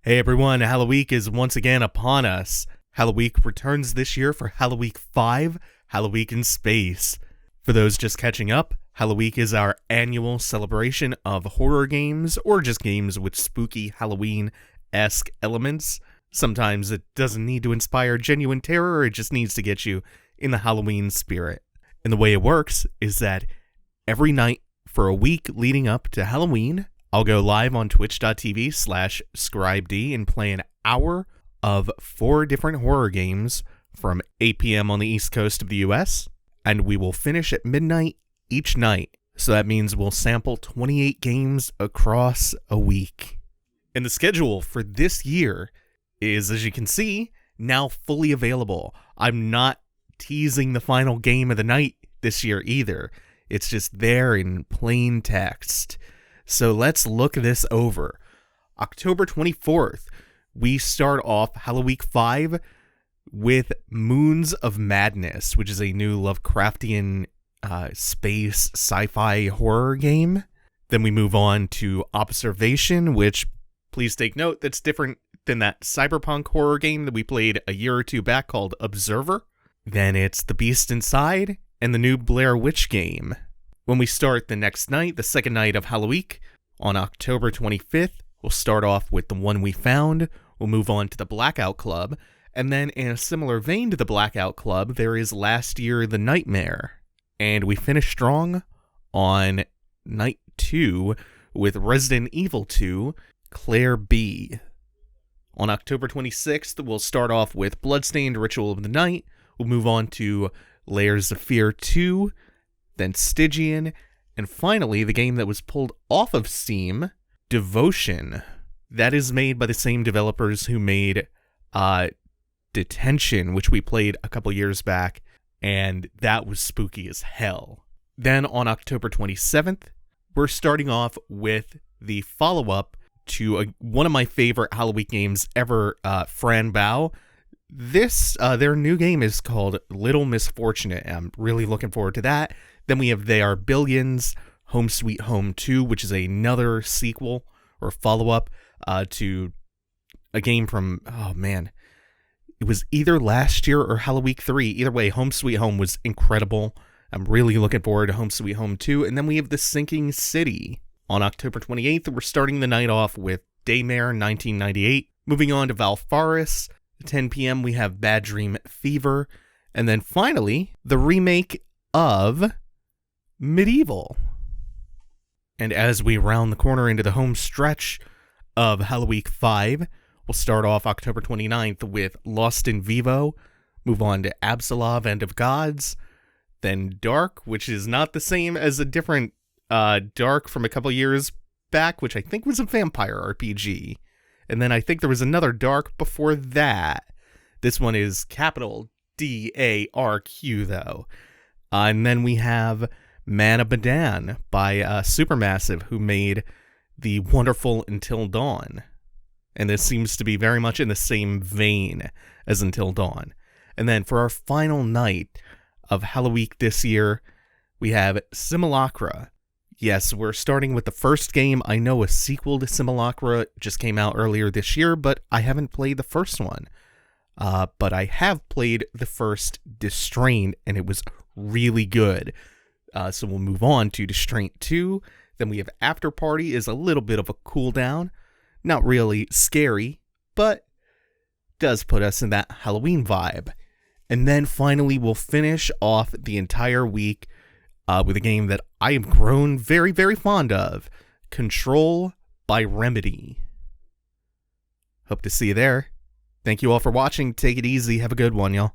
Hey everyone, Halloweek is once again upon us. Halloweek returns this year for Halloweek 5, Halloweek in Space. For those just catching up, Halloweek is our annual celebration of horror games, or just games with spooky Halloween-esque elements. Sometimes it doesn't need to inspire genuine terror, it just needs to get you in the Halloween spirit. And the way it works is that every night for a week leading up to Halloween, I'll go live on twitch.tv/scribed and play an hour of 4 different horror games from 8 p.m. on the East Coast of the US, and we will finish at midnight each night. So that means we'll sample 28 games across a week. And the schedule for this year is, as you can see, now fully available. I'm not teasing the final game of the night this year either. It's just there in plain text. So let's look this over. October 24th, we start off Halloweek 5 with Moons of Madness, which is a new Lovecraftian space sci-fi horror game. Then we move on to Observation, which, please take note, that's different than that cyberpunk horror game that we played a year or two back called Observer. Then it's The Beast Inside and the new Blair Witch game. When we start the next night, the second night of Halloweek, on October 25th, we'll start off with The One We Found, we'll move on to the Blackout Club, and then in a similar vein to the Blackout Club, there is Last Year the Nightmare. And we finish strong on night 2 with Resident Evil 2, Claire B. On October 26th, we'll start off with Bloodstained Ritual of the Night, we'll move on to Layers of Fear 2, then Stygian, and finally, the game that was pulled off of Steam, Devotion. That is made by the same developers who made Detention, which we played a couple years back, and that was spooky as hell. Then on October 27th, we're starting off with the follow-up to one of my favorite Halloween games ever, Fran Bow. This, their new game is called Little Misfortunate. I'm really looking forward to that. Then we have They Are Billions, Home Sweet Home 2, which is another sequel or follow-up to a game from, oh man, it was either last year or Halloweek 3. Either way, Home Sweet Home was incredible. I'm really looking forward to Home Sweet Home 2. And then we have The Sinking City. On October 28th, we're starting the night off with Daymare 1998. Moving on to Valfaris. At 10 p.m., we have Bad Dream Fever. And then finally, the remake of Medieval. And as we round the corner into the home stretch of Halloweek 5, we'll start off October 29th with Lost in Vivo, move on to Absolov, End of Gods, then Dark, which is not the same as a different Dark from a couple years back, which I think was a vampire RPG. And then I think there was another Dark before that. This one is capital D-A-R-Q, though. And then we have Mana Badan by Supermassive, who made the wonderful Until Dawn. And this seems to be very much in the same vein as Until Dawn. And then for our final night of Halloweek this year, we have Simulacra. Yes, we're starting with the first game. I know a sequel to Simulacra just came out earlier this year, but I haven't played the first one. But I have played the first Distraint, and it was really good. So we'll move on to Distraint 2. Then we have After Party, is a little bit of a cooldown. Not really scary, but does put us in that Halloween vibe. And then finally, we'll finish off the entire week with a game that I have grown very, very fond of. Control by Remedy. Hope to see you there. Thank you all for watching. Take it easy. Have a good one, y'all.